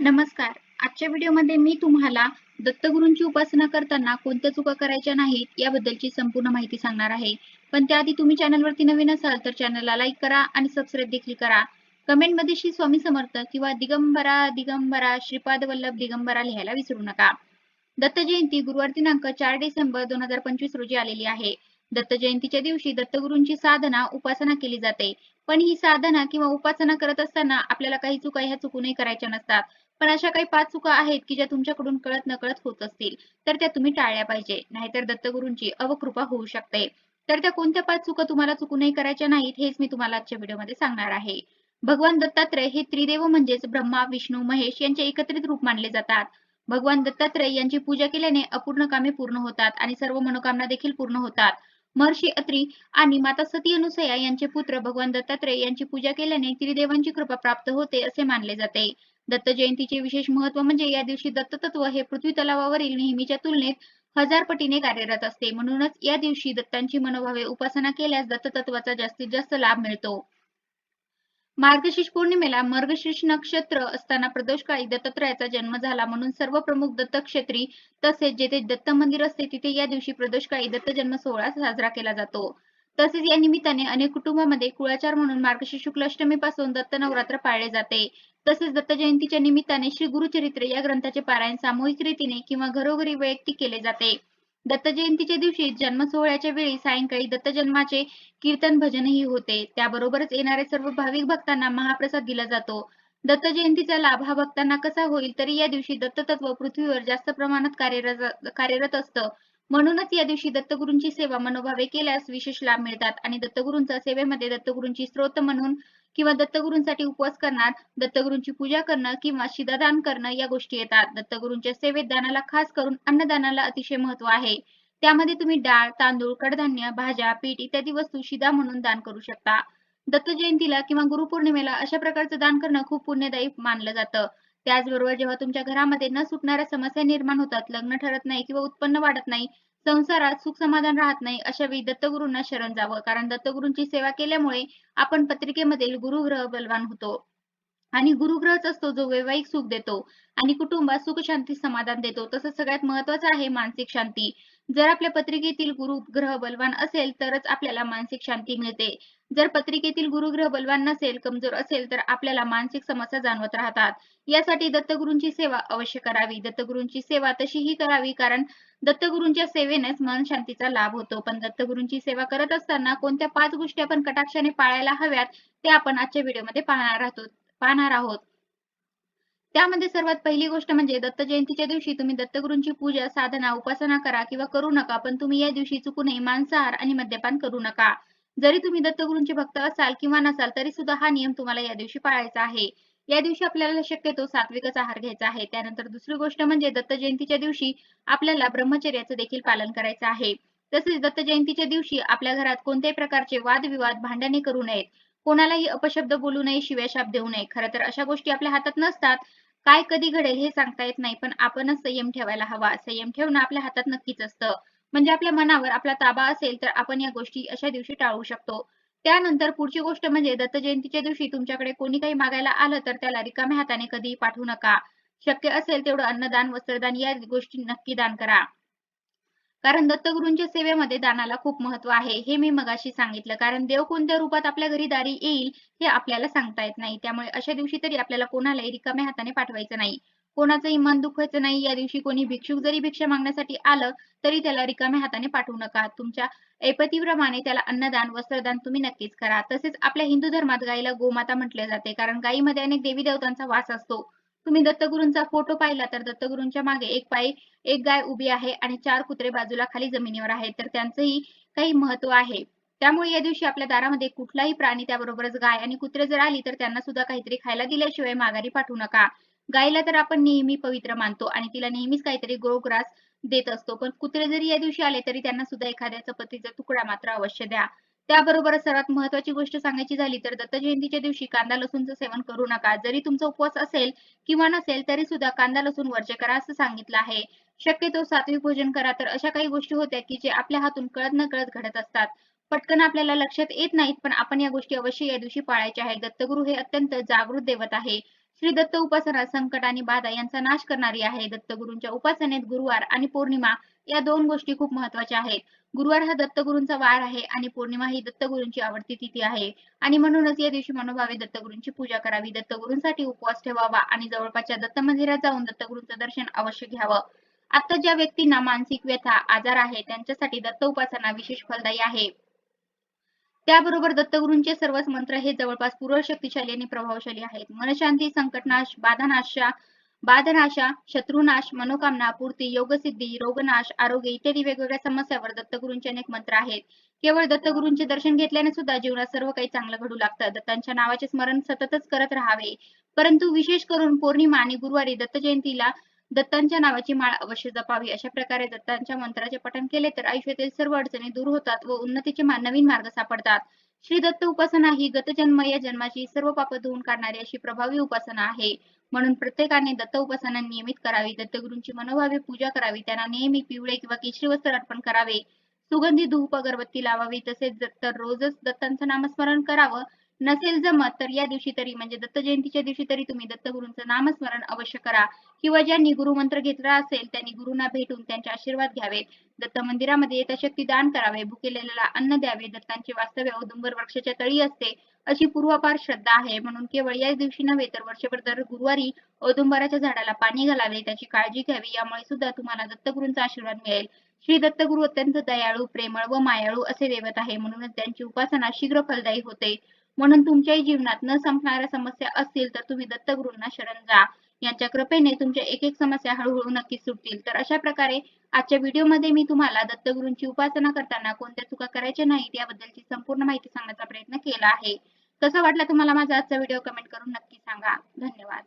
नमस्कार. आजच्या व्हिडिओमध्ये मी तुम्हाला दत्तगुरूंची उपासना करताना कोणत्या चुका करायच्या नाहीत याबद्दलची संपूर्ण माहिती सांगणार आहे. पण त्याआधी तुम्ही चॅनलवरती नवीन असाल तर चॅनलला लाईक करा आणि सबस्क्राईब देखील करा. कमेंटमध्ये श्री स्वामी समर्थ किंवा दिगंबरा दिगंबरा श्रीपाद वल्लभ दिगंबरा लिहायला विसरू नका. दत्त जयंती गुरुवार दिनांक 4 डिसेंबर 2025 रोजी आलेली आहे. दत्त जयंतीच्या दिवशी दत्तगुरूंची साधना, उपासना केली जाते. पण ही साधना किंवा उपासना करत असताना आपल्याला काही चुका ह्या चुकूनही करायच्या नसतात. पण अशा काही 5 चुका आहेत की ज्या तुमच्याकडून कळत-नकळत होत असतील, तर त्या तुम्ही टाळल्या पाहिजे. नाहीतर दत्तगुरूंची अवकृपा होऊ शकते. तर त्या कोणत्या 5 चुका तुम्हाला चुकूनही करायच्या नाहीत, हेच मी तुम्हाला आजच्या व्हिडिओमध्ये सांगणार आहे. भगवान दत्तात्रय हे त्रिदेव म्हणजेच ब्रह्मा, विष्णू, महेश यांचे एकत्रित रूप मानले जातात. भगवान दत्तात्रय यांची पूजा केल्याने अपूर्ण कामे पूर्ण होतात आणि सर्व मनोकामना देखील पूर्ण होतात. महर्षी अत्री आणि माता सती अनुसया यांचे पुत्र भगवान दत्तात्रय यांची पूजा केल्याने त्रिदेवांची कृपा प्राप्त होते असे मानले जाते. दत्त जयंतीचे विशेष महत्त्व म्हणजे या दिवशी दत्ततत्व हे पृथ्वी तलावावरील नेहमीच्या तुलनेत 1000 पटीने कार्यरत असते. म्हणूनच या दिवशी दत्तांची मनोभावे उपासना केल्यास दत्ततत्वाचा जास्तीत जास्त लाभ मिळतो. मार्गशीर्ष पौर्णिमेला मार्गशीर्ष नक्षत्र असताना प्रदोषकाळी दत्तात्रयाचा जन्म झाला म्हणून सर्व प्रमुख दत्तक्षेत्री तसेच जेथे दत्त मंदिर असते तिथे या दिवशी प्रदोषकाळी दत्त जन्म सोहळा साजरा केला जातो. तसेच या निमित्ताने अनेक कुटुंबांमध्ये कुळाचार म्हणून मार्गशीर्ष शुक्ल अष्टमीपासून दत्त नवरात्र पाळले जाते. तसेच दत्त जयंतीच्या निमित्ताने श्री गुरुचरित्र या ग्रंथाचे पारायण सामूहिक रीतीने किंवा घरोघरी वैयक्तिक केले जाते. दत्त जयंतीच्या दिवशी जन्म सोहळ्याच्या वेळी सायंकाळी दत्त जन्माचे कीर्तन भजनही होते. त्याबरोबरच येणाऱ्या सर्व भाविक भक्तांना महाप्रसाद दिला जातो. दत्त जयंतीचा लाभ हा भक्तांना कसा होईल तरी या दिवशी दत्ततत्व पृथ्वीवर जास्त प्रमाणात कार्यरत असतं. म्हणूनच या दिवशी दत्तगुरूंची सेवा मनोभावे केल्यास विशेष लाभ मिळतात आणि दत्तगुरूंचा सेवेमध्ये दत्तगुरूंची स्तोत्र म्हणून किंवा दत्तगुरूंसाठी उपवास करणार, दत्तगुरूंची पूजा करणं किंवा शिदादान करणं या गोष्टी येतात. दत्तगुरूंच्या सेवेत दानाला खास करून अन्नदानाला अतिशय महत्त्व आहे. त्यामध्ये तुम्ही डाळ, तांदूळ, कडधान्य, भाज्या, पीठ इत्यादी वस्तू शिदा म्हणून दान करू शकता. दत्त जयंतीला किंवा गुरुपौर्णिमेला अशा प्रकारचं दान करणं खूप पुण्यदायी मानलं जातं. त्याचबरोबर जेव्हा तुमच्या घरामध्ये न सुटणाऱ्या समस्या निर्माण होतात, लग्न ठरत नाही किंवा उत्पन्न वाढत नाही, संसारात सुख समाधान राहत नाही, अशा वेळी दत्तगुरूंना शरण जावं. कारण दत्तगुरूंची सेवा केल्यामुळे आपण पत्रिकेमधील गुरुग्रह बलवान होतो. आणि गुरुग्रहच असतो जो वैवाहिक सुख देतो आणि कुटुंबात सुख शांती समाधान देतो. तसंच सगळ्यात महत्त्वाचं आहे मानसिक शांती. जर आपल्या पत्रिकेतील गुरुग्रह बलवान असेल तरच आपल्याला मानसिक शांती मिळते. जर पत्रिकेतील गुरुग्रह बलवान नसेल, कमजोर असेल तर आपल्याला मानसिक समस्या जाणवत राहतात. यासाठी दत्तगुरूंची सेवा अवश्य करावी. दत्तगुरूंची सेवा तशीही करावी कारण दत्तगुरूंच्या सेवेनेच मन शांतीचा लाभ होतो. पण दत्तगुरूंची सेवा करत असताना कोणत्या 5 गोष्टी आपण कटाक्षाने पाळायला हव्यात, ते आपण आजच्या व्हिडिओमध्ये पाहणार आहोत. त्यामध्ये सर्वात पहिली गोष्ट म्हणजे दत्त जयंतीच्या दिवशी तुम्ही दत्तगुरूंची पूजा, साधना, उपासना करा किंवा करू नका, पण तुम्ही या दिवशी चुकूनही मांसाहार आणि मद्यपान करू नका. जरी तुम्ही दत्तगुरूंचे भक्त असाल किंवा नसाल, तरी सुद्धा हा नियम तुम्हाला या दिवशी पाळायचा आहे. या दिवशी आपल्याला शक्यतो सात्विकच आहार घ्यायचा आहे. त्यानंतर दुसरी गोष्ट म्हणजे दत्त जयंतीच्या दिवशी आपल्याला ब्रह्मचर्याचं देखील पालन करायचं आहे. तसेच दत्त जयंतीच्या दिवशी आपल्या घरात कोणत्याही प्रकारचे वादविवाद, भांडणे करू नयेत. कोणालाही अपशब्द बोलू नये, शिव्याशाप देऊ नये. खरं तर अशा गोष्टी आपल्या हातात नसतात. काय कधी घडेल हे सांगता येत नाही, पण आपणच संयम ठेवायला हवा. संयम ठेवणं आपल्या हातात नक्कीच असतं. म्हणजे आपल्या मनावर आपला ताबा असेल, तर आपण या गोष्टी अशा दिवशी टाळू शकतो. त्यानंतर पुढची गोष्ट म्हणजे दत्त जयंतीच्या दिवशी तुमच्याकडे कोणी काही मागायला आलं, तर त्याला रिकाम्या हाताने कधीही पाठवू नका. शक्य असेल तेवढं अन्नदान, वस्त्रदान या गोष्टी नक्की दान करा. कारण दत्तगुरूंच्या सेवेमध्ये दानाला खूप महत्त्व आहे. हे मी मगाशी सांगितलं. कारण देव कोणत्या रूपात आपल्या घरी दारी येईल, हे आपल्याला सांगता येत नाही. त्यामुळे अशा दिवशी तरी आपल्याला कोणालाही रिकाम्या हाताने पाठवायचं नाही. कोणाचंही मन दुखवायचं नाही. या दिवशी कोणी भिक्षुक जरी भिक्षा मागण्यासाठी आलं, तरी त्याला रिकाम्या हाताने पाठवू नका. तुमच्या ऐपतीप्रमाणे त्याला अन्नदान, वस्त्रदान तुम्ही नक्कीच करा. तसेच आपल्या हिंदू धर्मात गायीला गोमाता म्हटले जाते. कारण गायीमध्ये अनेक देवी-देवतांचा वास असतो. तुम्ही दत्तगुरूंचा फोटो पाहिला, तर दत्तगुरूंच्या मागे एक पायी एक गाय उभी आहे आणि 4 कुत्रे बाजूला खाली जमिनीवर आहेत. तर त्यांचंही काही महत्त्व आहे. त्यामुळे या दिवशी आपल्या दारामध्ये कुठलाही प्राणी त्याबरोबरच गाय आणि कुत्रे जर आली, तर त्यांना सुद्धा काहीतरी खायला दिल्याशिवाय माघारी पाठवू नका. गायीला तर आपण नेहमी पवित्र मानतो आणि तिला नेहमीच काहीतरी गोग्रास देत असतो. पण कुत्रे जरी या दिवशी आले, तरी त्यांना सुद्धा एखाद्या चपातीचा तुकडा मात्र अवश्य द्या. त्याबरोबरच सर्वात महत्त्वाची गोष्ट सांगायची झाली, तर दत्त जयंतीच्या दिवशी कांदा लसूणचं सेवन करू नका. जरी तुमचा उपवास असेल किंवा नसेल, तरी सुद्धा कांदा लसूण वर्ज्य करा असं सांगितलं आहे. शक्यतो सात्विक भोजन करा. तर अशा काही गोष्टी होत्या, की जे आपल्या हातून कळत-नकळत घडत असतात. पटकन आपल्याला लक्षात येत नाहीत, पण आपण या गोष्टी अवश्य या दिवशी पाळायच्या आहेत. दत्तगुरू हे अत्यंत जागृत दैवत आहे. श्री दत्त उपासना संकट आणि बाधा यांचा नाश करणारी आहे. दत्तगुरूंच्या उपासनेत गुरुवार आणि पौर्णिमा या दोन गोष्टी खूप महत्त्वाच्या आहेत. गुरुवार हा दत्तगुरूंचा वार आहे आणि पौर्णिमा ही दत्तगुरूंची आवडती तिथी आहे आणि म्हणूनच या दिवशी मनोभावे दत्तगुरूंची पूजा करावी. दत्तगुरूंसाठी उपवास ठेवावा आणि जवळपासच्या दत्त मंदिरात जाऊन दत्तगुरूंचं दर्शन अवश्य घ्यावं. आता ज्या व्यक्तींना मानसिक व्यथा, आजार आहे त्यांच्यासाठी दत्त उपासना विशेष फलदायी आहे. त्याबरोबर दत्तगुरूंचे सर्वच मंत्र हे जवळपास पूर्व शक्तिशाली आणि प्रभावशाली आहेत. मनशांती, संकटनाश, बाधनाशा, शत्रुनाश, मनोकामना पूर्ती, योगसिद्धी, रोगनाश, आरोग्य इत्यादी वेगवेगळ्या समस्यावर दत्तगुरूंचे अनेक मंत्र आहेत. केवळ दत्तगुरूंचे दर्शन घेतल्याने सुद्धा जीवनात सर्व काही चांगलं घडू लागतं. दत्तांच्या नावाचे स्मरण सततच करत राहावे. परंतु विशेष करून पौर्णिमा आणि गुरुवारी दत्त जयंतीला दत्तांच्या नावाची माळ अवश्य जपावी. अशा प्रकारे दत्तांच्या मंत्राचे पठण केले तर आयुष्यातील सर्व अडचणी दूर होतात व उन्नतीचे नवीन मार्ग सापडतात. श्री दत्त उपासना ही गतजन्म या जन्माची सर्व पाप धुवून काढणारी अशी प्रभावी उपासना आहे. म्हणून प्रत्येकाने दत्त उपासना नियमित करावी. दत्तगुरूंची मनोभावे पूजा करावी. त्यांना नेहमी पिवळे किंवा केशरी वस्त्र अर्पण करावे. सुगंधी धूप अगरबत्ती लावावी. तसेच तर रोजच दत्तांचं नामस्मरण करावं. नसेल जमत तर या दिवशी तरी म्हणजे दत्त जयंतीच्या दिवशी तरी तुम्ही दत्तगुरूंचं नामस्मरण अवश्य करा. किंवा ज्यांनी गुरुमंत्र घेतला असेल त्यांनी गुरूंना भेटून त्यांचे आशीर्वाद घ्यावेत. दत्त मंदिरामध्ये यथाशक्ती दान करावे. भुकेलेल्याला अन्न द्यावे. दत्तांचे वास्तव्य औदुंबर वृक्षाच्या तळी असते अशी पूर्वापार श्रद्धा आहे. म्हणून केवळ याच दिवशी नव्हे तर वर्षभर दर गुरुवारी औदुंबराच्या झाडाला पाणी घालावे, त्याची काळजी घ्यावी. यामुळे सुद्धा तुम्हाला दत्तगुरूंचा आशीर्वाद मिळेल. श्री दत्तगुरू अत्यंत दयाळू, प्रेमळ व मायाळू असे दैवत आहे. म्हणूनच त्यांची उपासना शीघ्र फलदायी होते. म्हणून तुमच्याही जीवनात न संपणाऱ्या समस्या असतील तर तुम्ही दत्तगुरूंना शरण जा. यांच्या कृपेने तुमच्या एक समस्या हळूहळू नक्कीच सुटतील. तर अशा प्रकारे आजच्या व्हिडिओमध्ये मी तुम्हाला दत्तगुरूंची उपासना करताना कोणत्या चुका करायच्या नाहीत याबद्दलची संपूर्ण माहिती सांगण्याचा प्रयत्न केला आहे. कसा वाटला तुम्हाला माझा आजचा व्हिडिओ कमेंट करून नक्की सांगा. धन्यवाद.